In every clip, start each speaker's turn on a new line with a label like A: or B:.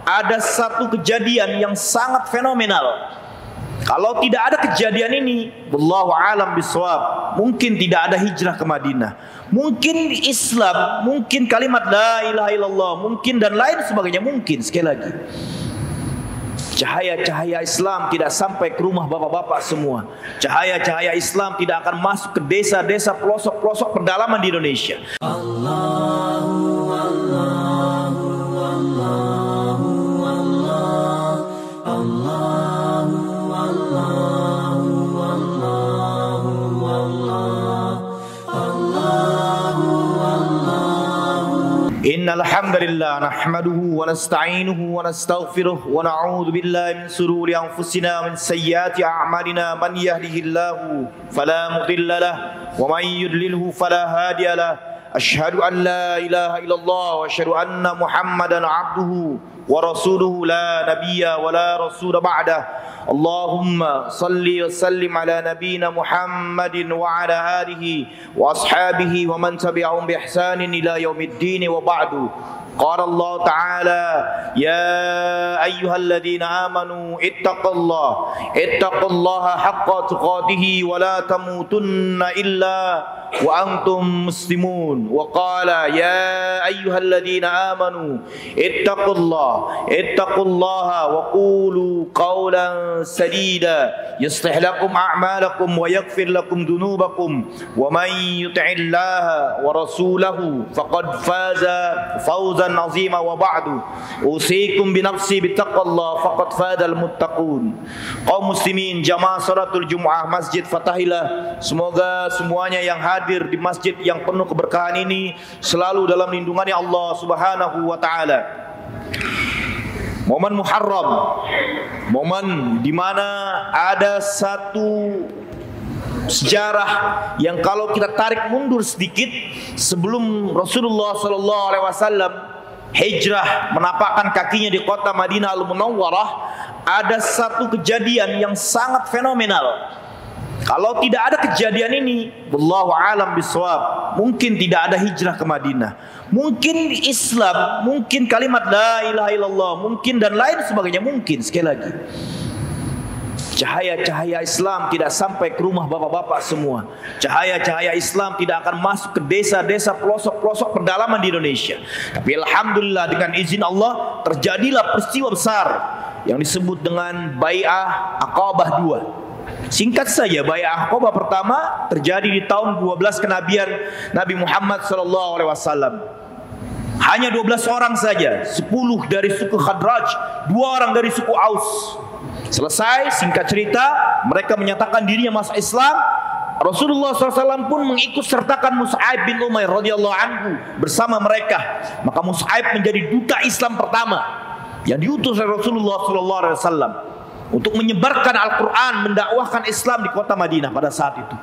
A: Ada satu kejadian yang sangat fenomenal. Kalau tidak ada kejadian ini, wallahu alam bisawab, mungkin tidak ada hijrah ke Madinah. Mungkin Islam, mungkin kalimat la ilaha illallah, mungkin dan lain sebagainya, mungkin. Sekali lagi, cahaya-cahaya Islam tidak sampai ke rumah bapak-bapak semua. Cahaya-cahaya Islam tidak akan masuk ke desa-desa, pelosok-pelosok pedalaman di Indonesia. Innal hamdalillah nahmaduhu wa nasta'inuhu wa nastaghfiruh wa na'udzu billahi min shururi anfusina min sayyiati a'malina man yahdihillahu fala mudilla lahu wa man yudlilhu fala hadiya lahu asyhadu an la ilaha illallah wa asyhadu anna muhammadan 'abduhu wa rasuluhu la nabiyya wa la rasula ba'dah. Allahumma salli wa sallim ala nabiyyina Muhammadin wa ala alihi wa ashabihi wa man tabi'ahum bi ihsanin ila yaumiddin wa ba'du. Qala Allah Ta'ala ya ayyuhalladzina amanu ittaqullaha haqqa tuqatih wa la tamutunna illa wa antum muslimun. Wa qala ya ayyuhalladzina amanu ittaqullaha wa qulu qawlan sadida yuslih lakum a'malakum wa yaghfir lakum dhunubakum wa man yuti'illaha wa rasulahu faqad faza fawzan azima. Wa ba'du usikum bi nafsi bittaqallah faqad fadal muttaqun. Kaum muslimin jamaah salatul Jumu'ah Masjid Fatahillah, semoga semuanya yang hadir di masjid yang penuh keberkahan ini selalu dalam lindungannya Allah Subhanahu wa taala. Momen Muharram, momen di mana ada satu sejarah yang kalau kita tarik mundur sedikit sebelum Rasulullah sallallahu alaihi wasallam hijrah menapakkan kakinya di kota Madinah Al-Munawwarah, ada satu kejadian yang sangat fenomenal. Kalau tidak ada kejadian ini, wallahu alam bisawab, mungkin tidak ada hijrah ke Madinah. Mungkin Islam, mungkin kalimat la ilaha illallah, mungkin dan lain sebagainya, mungkin. Sekali lagi, cahaya-cahaya Islam tidak sampai ke rumah bapak-bapak semua. Cahaya-cahaya Islam tidak akan masuk ke desa-desa, pelosok-pelosok pedalaman di Indonesia. Tapi alhamdulillah dengan izin Allah terjadilah peristiwa besar yang disebut dengan Bai'ah Aqabah II. Singkat saja, Bai'ah Aqabah pertama terjadi di tahun 12 kenabian Nabi Muhammad SAW. Hanya 12 orang saja, 10 dari suku Khadraj, 2 orang dari suku Aus. Selesai, singkat cerita, mereka menyatakan dirinya masuk Islam. Rasulullah SAW pun mengikut sertakan Mus'ab bin Umair radhiyallahu anhu bersama mereka. Maka Mus'ab menjadi duta Islam pertama yang diutus oleh Rasulullah SAW untuk menyebarkan Al-Quran, mendakwahkan Islam di kota Madinah pada saat itu.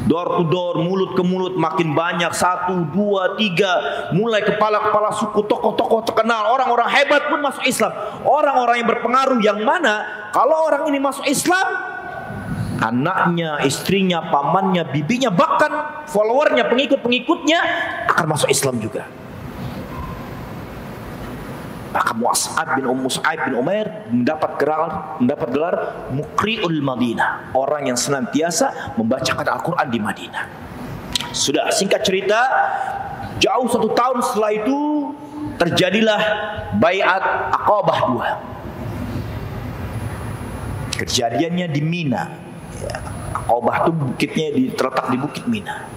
A: Door to door, mulut ke mulut, makin banyak, 1, 2, 3, mulai kepala-kepala suku, tokoh-tokoh terkenal, orang-orang hebat pun masuk Islam. Orang-orang yang berpengaruh, yang mana kalau orang ini masuk Islam, anaknya, istrinya, pamannya, bibinya, bahkan followernya, pengikut-pengikutnya akan masuk Islam juga. Maka Mus'ab bin Umair mendapat gelar Muqri'ul Madinah, orang yang senantiasa membacakan Al-Quran di Madinah. Sudah, singkat cerita, jauh 1 tahun setelah itu terjadilah Bai'at Aqabah II. Kejadiannya di Mina. Aqabah itu bukitnya terletak di Bukit Mina.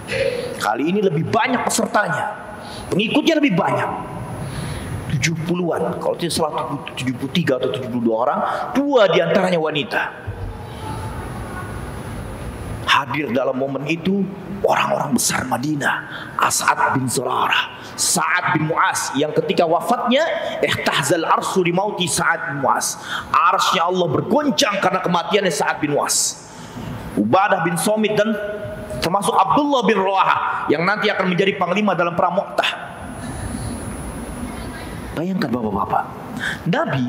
A: Kali ini lebih banyak pesertanya, pengikutnya lebih banyak, 70-an, kalau tidak salah 73 atau 72 orang, 2 diantaranya wanita. Hadir dalam momen itu orang-orang besar Madinah, As'ad bin Zurarah, Sa'ad bin Mu'az, yang ketika wafatnya ihtahzal arsyu li mauti Sa'ad bin Mu'az. Arsy Allah bergoncang karena kematiannya Sa'ad bin Mu'az. Ubadah bin Somit dan termasuk Abdullah bin Rawaha yang nanti akan menjadi panglima dalam perang Mu'tah. Bayangkan bapak-bapak, Nabi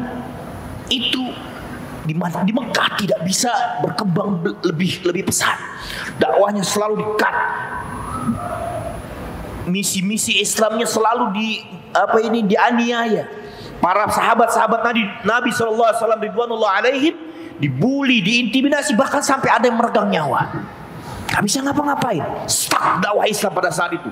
A: itu di Mekah tidak bisa berkembang lebih pesat. Dakwahnya selalu di-cut. Misi-misi Islamnya selalu dianiaya. para sahabat-sahabat Nabi SAW ridwanullah alaihim dibully, diintimidasi, bahkan sampai ada yang meregang nyawa. Gak bisa ngapa-ngapain. Stuck dakwah Islam pada saat itu.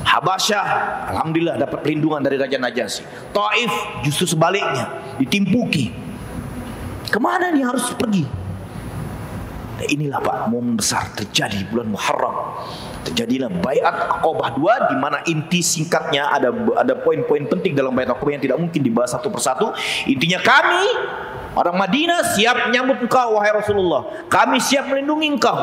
A: Habasyah, alhamdulillah dapat perlindungan dari Raja Najasyi. Taif justru sebaliknya, ditimpuki. Kemana nih harus pergi? Nah, inilah Pak, momen besar terjadi di bulan Muharram. Terjadilah Baiat Aqabah 2, di mana inti singkatnya ada poin-poin penting dalam Baiat Aqabah yang tidak mungkin dibahas satu persatu. Intinya, kami orang Madinah siap menyambut engkau wahai Rasulullah. Kami siap melindungi engkau.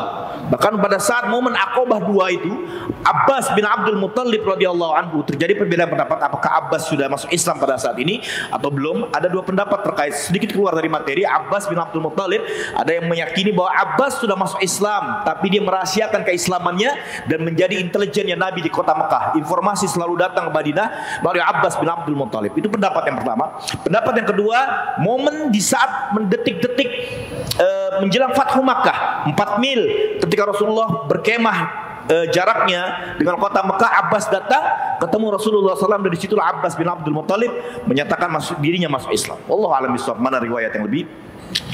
A: Bahkan pada saat momen Aqabah 2 itu, Abbas bin Abdul Muttalib radhiyallahu anhu, terjadi perbedaan pendapat apakah Abbas sudah masuk Islam pada saat ini atau belum. Ada dua pendapat terkait, sedikit keluar dari materi. Abbas bin Abdul Muttalib, ada yang meyakini bahwa Abbas sudah masuk Islam, tapi dia merahasiakan keislamannya dan menjadi intelijennya Nabi di kota Mekah. Informasi selalu datang ke Madinah melalui Abbas bin Abdul Muttalib. Itu pendapat yang pertama. Pendapat yang kedua, momen di saat mendetik-detik menjelang Fathu Makkah, 4 mil ketika Rasulullah berkemah, jaraknya dengan kota Mekah, Abbas datang ketemu Rasulullah SAW, dan disitulah Abbas bin Abdul Muttalib menyatakan dirinya masuk Islam. Wallahu a'lam bishawab, mana riwayat yang lebih.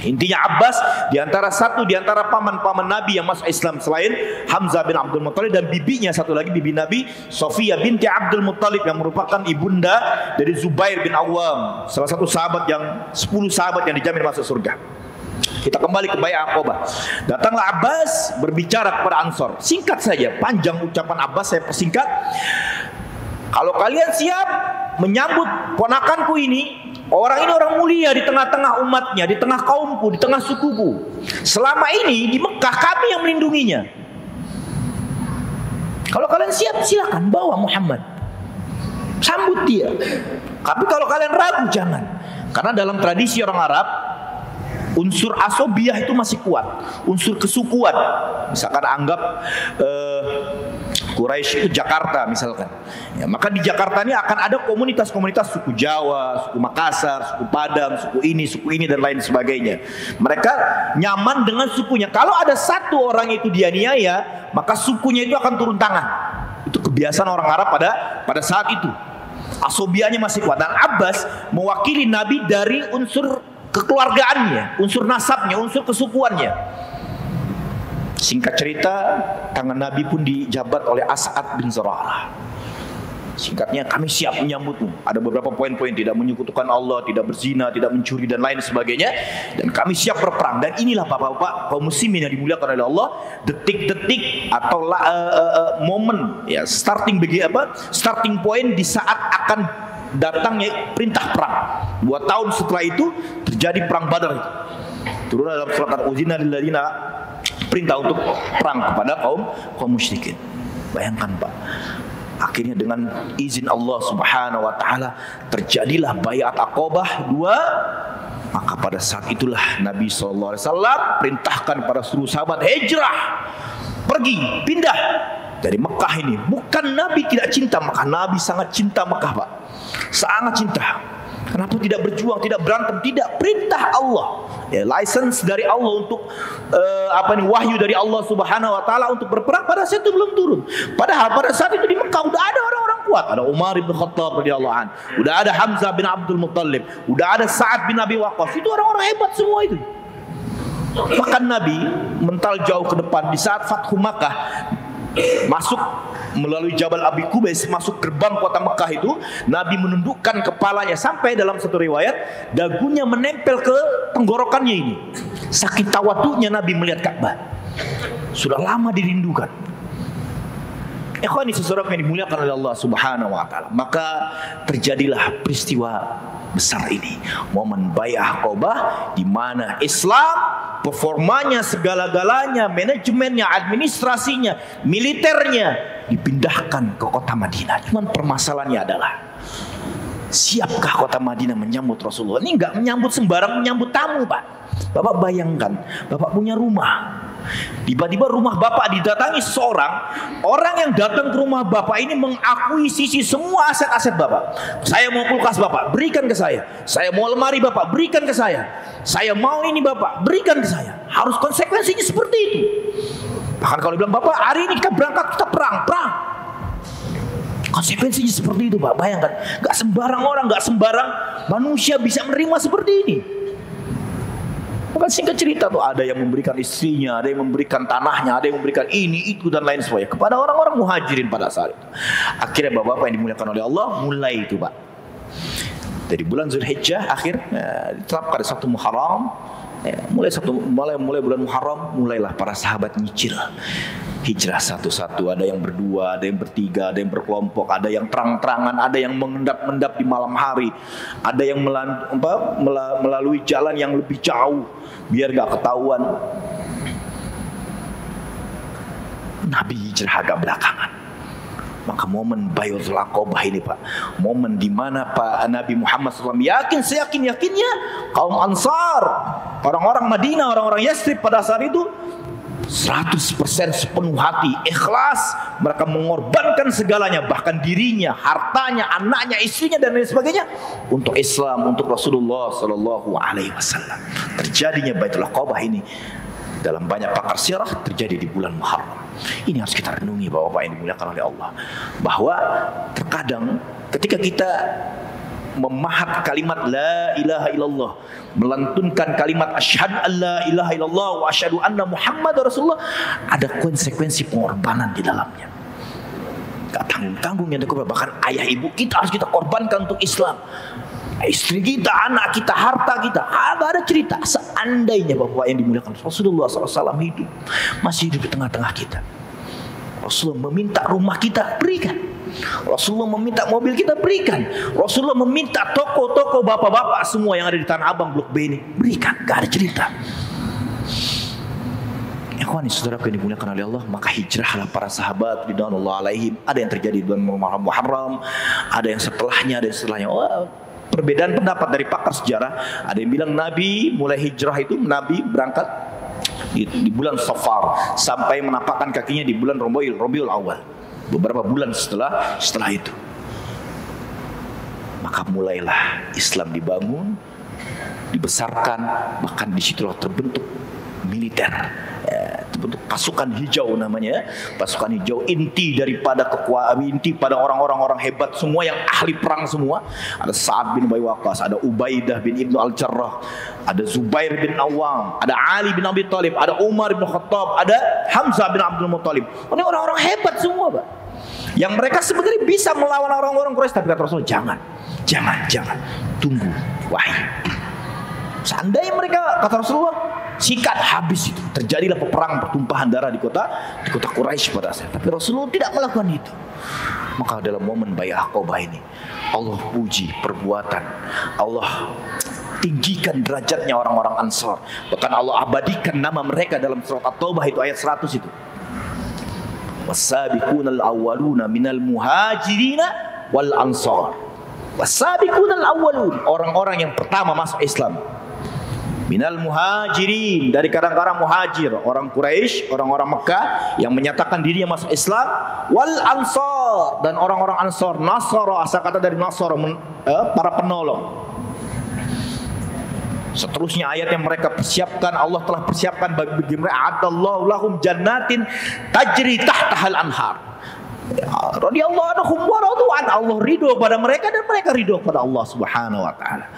A: Intinya Abbas di antara paman-paman Nabi yang masuk Islam selain Hamzah bin Abdul Muttalib, dan bibinya satu lagi, bibi Nabi Sofia binti Abdul Muttalib yang merupakan ibunda dari Zubair bin Awam, salah satu sahabat yang 10 sahabat yang dijamin masuk surga. Kita kembali ke Baiat Aqabah. Datanglah Abbas berbicara kepada Ansor. Singkat saja, panjang ucapan Abbas, saya persingkat. Kalau kalian siap menyambut ponakanku ini, orang ini orang mulia di tengah-tengah umatnya, di tengah kaumku, di tengah sukuku. Selama ini di Mekah kami yang melindunginya. Kalau kalian siap, silakan bawa Muhammad, sambut dia. Tapi kalau kalian ragu, jangan. Karena dalam tradisi orang Arab, unsur asobiah itu masih kuat, unsur kesukuan. Misalkan anggap Quraisy itu Jakarta misalkan, ya, maka di Jakarta ini akan ada komunitas-komunitas suku Jawa, suku Makassar, suku Padang, suku ini dan lain sebagainya. Mereka nyaman dengan sukunya. Kalau ada satu orang itu dianiaya, maka sukunya itu akan turun tangan. Itu kebiasaan orang Arab pada saat itu. Asobianya masih kuat. Dan Abbas mewakili Nabi dari unsur kekeluargaannya, unsur nasabnya, unsur kesukuannya. Singkat cerita, tangan Nabi pun dijabat oleh As'ad bin Zurarah. Singkatnya, kami siap menyambutmu. Ada beberapa poin-poin: tidak menyekutukan Allah, tidak berzina, tidak mencuri, dan lain sebagainya. Dan kami siap berperang. Dan inilah bapak-bapak kaum muslimin yang dimuliakan oleh Allah, detik-detik atau momen, ya, starting point di saat akan datangnya perintah perang. 2 tahun setelah itu terjadi perang Badar itu. Turun dalam surat Al-Uzina lilladzina, perintah untuk perang kepada kaum musyrikin. Bayangkan Pak, akhirnya dengan izin Allah Subhanahu wa taala terjadilah Baiat Aqabah 2. Maka pada saat itulah Nabi SAW perintahkan para seluruh sahabat hijrah, pergi, pindah dari Mekah ini. Bukan Nabi tidak cinta Mekah, Nabi sangat cinta Mekah Pak, sangat cinta. Kenapa tidak berjuang, tidak berantem? Tidak, perintah Allah, ya, license dari Allah untuk wahyu dari Allah Subhanahu wa taala untuk berperang pada saat itu belum turun. Padahal pada saat itu di Mekah udah ada orang-orang kuat, ada Umar bin Khattab radhiyallahu anhu, udah ada Hamzah bin Abdul Muttalib, udah ada Sa'ad bin Abi Waqqas. Itu orang-orang hebat semua itu. Bahkan Nabi mental jauh ke depan di saat Fathu Makkah, masuk melalui Jabal Abi Qubais, masuk gerbang kota Mekah itu, Nabi menundukkan kepalanya sampai dalam satu riwayat dagunya menempel ke tenggorokannya ini. Saking tawadhunya Nabi melihat Ka'bah. Sudah lama dirindukan. Ikhwani seseorang yang dimuliakan oleh Allah Subhanahu wa taala. Maka terjadilah peristiwa besar ini, momen Baiat Aqabah, di mana Islam performanya, segala-galanya, manajemennya, administrasinya, militernya dipindahkan ke kota Madinah. Cuman permasalahannya adalah, siapkah kota Madinah menyambut Rasulullah? Ini enggak menyambut sembarang, menyambut tamu Pak. Bapak bayangkan, Bapak punya rumah, tiba-tiba rumah Bapak didatangi seseorang. Orang yang datang ke rumah Bapak ini mengakuisisi semua aset-aset Bapak. Saya mau kulkas Bapak, berikan ke saya. Saya mau lemari Bapak, berikan ke saya. Saya mau ini Bapak, berikan ke saya. Harus konsekuensinya seperti itu. Bahkan kalau bilang, Bapak hari ini kita berangkat, kita perang. Konsekuensinya seperti itu, Pak. Bayangkan, nggak sembarang orang, nggak sembarang manusia bisa menerima seperti ini. Bukan singkat cerita tuh, ada yang memberikan istrinya, ada yang memberikan tanahnya, ada yang memberikan ini, itu dan lain sebagainya kepada orang-orang muhajirin pada saat itu. Akhirnya bapak-bapak yang dimuliakan oleh Allah mulai itu, Pak. Dari bulan Zulhijjah akhir diterapkan satu Muharram. Mulai bulan Muharram mulailah para sahabat nyicil hijrah satu-satu. Ada yang berdua, ada yang bertiga, ada yang berkelompok, ada yang terang-terangan, ada yang mengendap-endap di malam hari, ada yang melalui jalan yang lebih jauh biar gak ketahuan. Nabi hijrah agak belakangan. Maka momen Bai'atul Aqabah ini, Pak, momen di mana Pak Nabi Muhammad SAW seyakin-yakinnya kaum Ansar, orang-orang Madinah, orang-orang Yathrib pada saat itu 100% sepenuh hati, ikhlas, mereka mengorbankan segalanya, bahkan dirinya, hartanya, anaknya, istrinya dan lain sebagainya untuk Islam, untuk Rasulullah Sallallahu Alaihi Wasallam. Terjadinya Bai'atul Aqabah ini dalam banyak pakar sirah terjadi di bulan Muharram. Ini harus kita renungi, Bapak-bapak yang dimuliakan oleh Allah, bahwa terkadang ketika kita memahat kalimat la ilaha illallah, melantunkan kalimat asyhadu an la ilaha illallah wa asyhadu anna Muhammad Rasulullah, ada konsekuensi pengorbanan di dalamnya. Gak tanggung-tanggung yang dikorbankan, bahkan ayah ibu kita harus kita korbankan untuk Islam. Istri kita, anak kita, harta kita, ada cerita. Seandainya Bapak yang dimuliakan Rasulullah SAW masih hidup di tengah-tengah kita, Rasulullah meminta rumah kita, berikan. Rasulullah meminta mobil kita, berikan. Rasulullah meminta toko-toko bapak-bapak semua yang ada di Tanah Abang Blok B ini, berikan. Gak ada cerita. Ikhwani saudaraku yang dimuliakan oleh Allah, maka hijrahlah para sahabat ridwanullah alaihim. Ada yang terjadi di bulan Muharram, ada yang setelahnya, ada yang setelahnya. Perbedaan pendapat dari pakar sejarah. Ada yang bilang Nabi mulai hijrah itu, Nabi berangkat di bulan Safar sampai menapakkan kakinya di bulan Rabiul Awal, beberapa bulan setelah itu. Maka mulailah Islam dibangun, dibesarkan, bahkan disitulah terbentuk militer, terbentuk pasukan hijau namanya, pasukan hijau, inti daripada kekuatan, inti pada orang-orang hebat semua yang ahli perang semua. Ada Sa'ad bin Abi Waqqas, ada Ubaidah bin Ibnu Al-Jarrah, ada Zubair bin Awam, ada Ali bin Abi Thalib, ada Umar bin Khattab, ada Hamzah bin Abdul Muttalib. Ini orang-orang hebat semua, Pak, yang mereka sebenarnya bisa melawan orang-orang Quraisy, tapi kata Rasul, jangan, tunggu wahyu. Seandainya mereka, kata Rasulullah, sikat habis itu, terjadilah peperangan, pertumpahan darah di kota Quraisy pada saat itu. Tapi Rasulullah tidak melakukan itu. Maka dalam momen Bai'atul Aqabah ini, Allah puji perbuatan, Allah tinggikan derajatnya orang-orang Ansar. Bahkan Allah abadikan nama mereka dalam surat At-Taubah itu ayat 100 itu. Was-sabiqunal awwaluna minal muhajirina wal ansar. Was-sabiqunal awwalun, orang-orang yang pertama masuk Islam. Minal muhajirin, dari kadang-kadang muhajir, orang Quraisy, orang-orang Mekah yang menyatakan dirinya masuk Islam, wal ansar, dan orang-orang Ansar. Nasara, asal kata dari Nasara, para penolong. Seterusnya ayat yang mereka persiapkan, Allah telah persiapkan bagi mereka, adallahu lahum jannatin tajri tahtahal anhar. Radhiyallahu anhum wa radu'an, Allah ridho pada mereka dan mereka ridho pada Allah Subhanahu wa taala.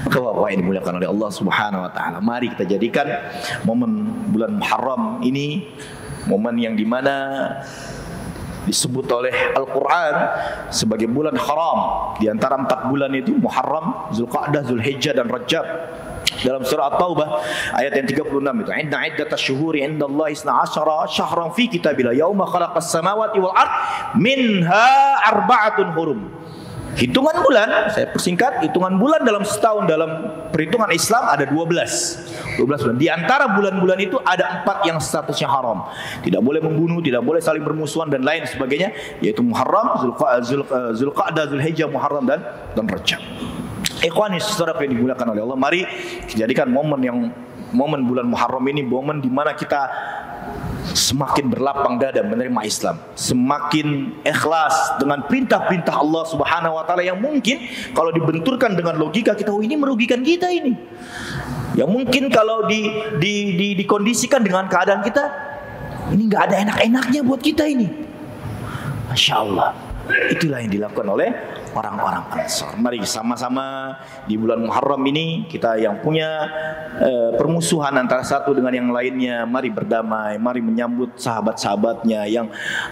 A: Maka Bapak yang dimuliakan oleh Allah Subhanahu wa taala, mari kita jadikan momen bulan Muharram ini momen yang dimana disebut oleh Al-Quran sebagai bulan haram. Di antara 4 bulan itu Muharram, Zulqa'dah, Zulhijjah dan Rajab. Dalam surah At-Taubah ayat yang 36 itu, inna iddatas syuhuri indallahi 12 syahran fi kitabillah yauma khalaqas samawati wal ard minha arba'atun hurum. Hitungan bulan, saya persingkat, hitungan bulan dalam setahun dalam perhitungan Islam ada 12 bulan. Di antara bulan-bulan itu ada 4 yang statusnya haram. Tidak boleh membunuh, tidak boleh saling bermusuhan dan lain sebagainya, yaitu Muharram, Zulqa'dah, Zulhijjah, Muharram dan Rajab. Ikhwani saudara yang dimuliakan oleh Allah, mari jadikan momen bulan Muharram ini momen di mana kita semakin berlapang dada menerima Islam, semakin ikhlas dengan perintah-perintah Allah Subhanahu wa taala yang mungkin kalau dibenturkan dengan logika kita, oh ini merugikan kita ini. Yang mungkin kalau dikondisikan dengan keadaan kita, ini nggak ada enak-enaknya buat kita ini. Masya Allah. Itulah yang dilakukan oleh orang-orang Ansar. Mari sama-sama di bulan Muharram ini, kita yang punya permusuhan antara satu dengan yang lainnya, mari berdamai, mari menyambut sahabat-sahabatnya yang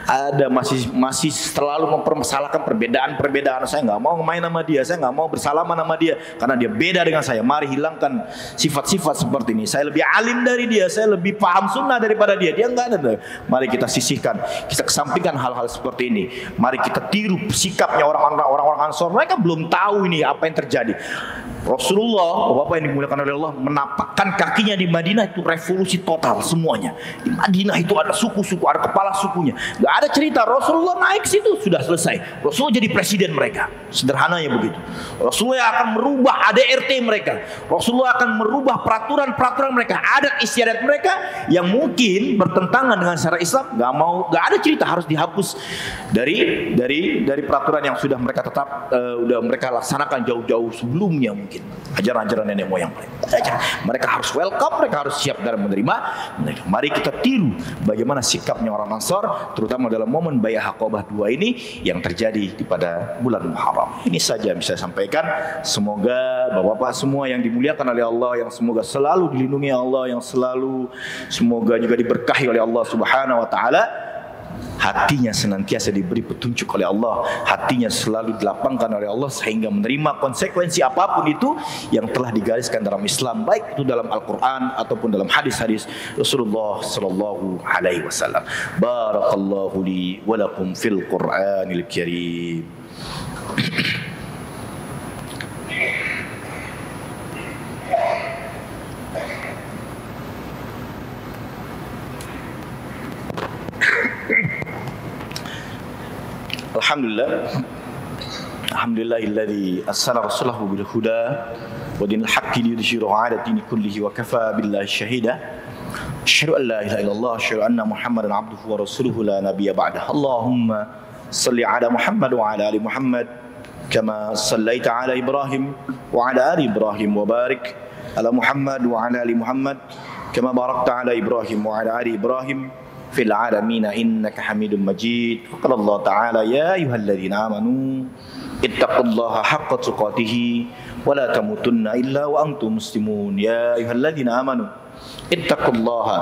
A: ada masih selalu mempermasalahkan perbedaan-perbedaan. Saya nggak mau main sama dia, saya nggak mau bersalaman sama dia karena dia beda dengan saya. Mari hilangkan sifat-sifat seperti ini. Saya lebih alim dari dia, saya lebih paham sunnah daripada dia. Dia nggak ada. Mari kita sisihkan, kita kesampingkan hal-hal seperti ini. Mari kita tiru sikapnya orang-orang Ansar. Mereka belum tahu ini apa yang terjadi. Rasulullah, Bapak yang dimuliakan oleh Allah, menapakkan kakinya di Madinah itu revolusi total semuanya. Di Madinah itu ada suku-suku, ada kepala sukunya. Gak ada cerita Rasulullah naik situ sudah selesai. Rasulullah jadi presiden mereka. Sederhananya begitu. Rasulullah akan merubah ADRT mereka. Rasulullah akan merubah peraturan-peraturan mereka, adat istiadat mereka yang mungkin bertentangan dengan syariat Islam. Gak ada cerita harus dihapus dari peraturan yang sudah mereka udah mereka laksanakan jauh-jauh sebelumnya mungkin. Ajaran-ajaran nenek moyang mereka harus welcome, mereka harus siap dalam menerima. Mari kita tiru bagaimana sikapnya orang Ansar, terutama dalam momen Bai'ah Aqabah 2 ini yang terjadi pada bulan Muharram. Ini saja yang bisa saya sampaikan. Semoga bapak-bapak semua yang dimuliakan oleh Allah, yang semoga selalu dilindungi Allah, yang semoga juga diberkahi oleh Allah Subhanahu wa taala. Hatinya senantiasa diberi petunjuk oleh Allah, hatinya selalu dilapangkan oleh Allah sehingga menerima konsekuensi apapun itu yang telah digariskan dalam Islam, baik itu dalam Al-Quran ataupun dalam hadis-hadis Rasulullah sallallahu alaihi wasallam. Barakallahu li wa lakum fil Qur'anil Karim. Alhamdulillahilladzi arsala rasulahu bil huda wa dinil haqqi liyudhhirahu 'ala dini kullihi wa kafa billahi shahida. Asyhadu an la ilaha illallah wa asyhadu anna Muhammadan 'abduhu wa rasuluhu la nabiyya ba'dahu. Allahumma shalli 'ala Muhammad wa 'ala ali Muhammad kama shallaita 'ala Ibrahim wa 'ala ali Ibrahim wa barik 'ala Muhammad wa 'ala ali Muhammad kama barakta 'ala Ibrahim wa 'ala ali Ibrahim fil alamina innaka hamidum majid. Qala Allah Ta'ala ya ayyuhalladzina amanu ittaqullaha haqqa tuqatih wa la tamutunna illa wa antum muslimun. Ya ayyuhalladzina amanu ittaqullaha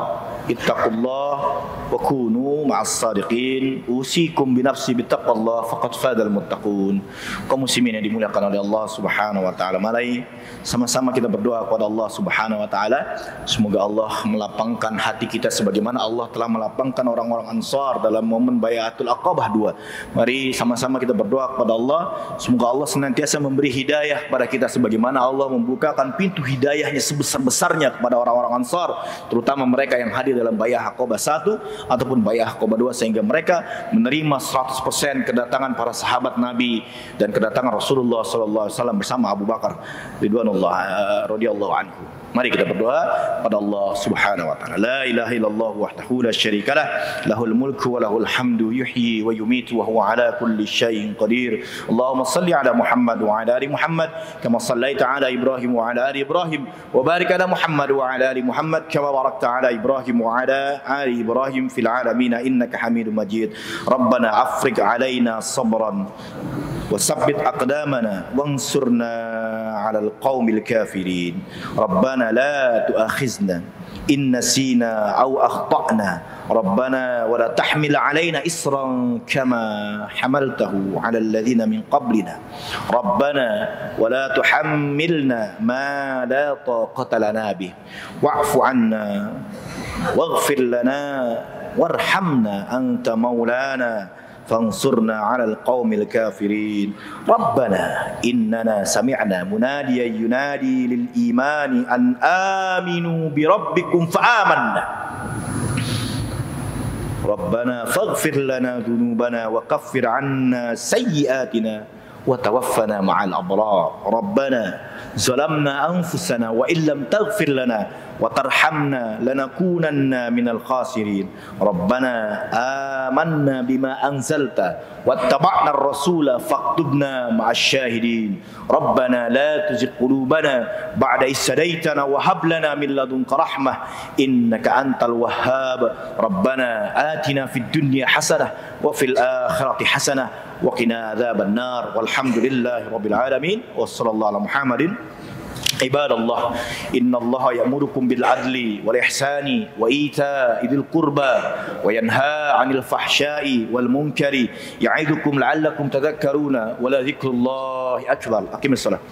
A: wa kunu ma'as sadiqin. Usikum binafsi bittaqwallah faqad fadal muttaqun. Kaum muslimin yang dimuliakan oleh Allah Subhanahu wa taala, mari sama-sama kita berdoa kepada Allah Subhanahu wa taala, semoga Allah melapangkan hati kita sebagaimana Allah telah melapangkan orang-orang Ansar dalam momen Bai'atul Aqabah 2. Mari sama-sama kita berdoa kepada Allah, semoga Allah senantiasa memberi hidayah kepada kita sebagaimana Allah membukakan pintu hidayahnya sebesar-besarnya kepada orang-orang Ansar, terutama mereka yang hadir dalam Bai'ah Aqabah 1 ataupun Bai'ah Aqabah 2, sehingga mereka menerima 100% kedatangan para sahabat Nabi dan kedatangan Rasulullah sallallahu alaihi wasallam bersama Abu Bakar radhiyallahu anhu. Mari kita berdoa pada Allah Subhanahu wa taala. La ilaha illallah wahdahu la syarikalah, lahul mulku wa lahul hamdu, yuhyi wa yumitu wa huwa ala kulli syai'in qadir. Allahumma shalli ala Muhammad wa ala ali Muhammad kama shallaita ala Ibrahim wa ala ali Ibrahim wa barik ala Muhammad wa ala ali Muhammad kama barakta ala Ibrahim wa ala ali Ibrahim fil alamin innaka Hamidum Majid. Rabbana afriq alaina sabran وثبت أقدامنا وانصرنا على القوم الكافرين. ربنا لا تؤاخذنا إن نسينا أو أخطأنا ربنا ولا تحمل علينا إصرا كما حملته على الذين من قبلنا ربنا ولا تحملنا ما لا طاقة لنا به واعف عنا واغفر لنا وارحمنا أنت مولانا فانصرنا على القوم الكافرين. ربنا إننا سمعنا مناديا ينادي للإيمان أن آمنوا بربكم فآمنا ربنا فاغفر لنا ذنوبنا وكفر عنا سيئاتنا وتوفنا مع الأبرار. ربنا zalamna anfusana wa illam taghfir lana wa tarhamna lanakunanna minal khasirin. Rabbana amanna bima anzalta wattaba'na ar-rasula faktubna ma'asy syahidin. Rabbana la tuzigh qulubana ba'da idh hadaitana wa hab lana min ladunka rahmah innaka antal wahhab. Rabbana atina fid dunya hasanah wa fil akhirati hasanah wa qina adzabannar. Walhamdulillahi rabbil alamin. Wassallallahu ala Muhammadin. Ibadallah, innallaha ya'murukum bil adli wal ihsani wa ita'i dzil qurba wa yanha 'anil fahsya'i wal munkari ya'idukum la'allakum tadhakkaruna wa la dzikrullahi akbar. Aqimissalah.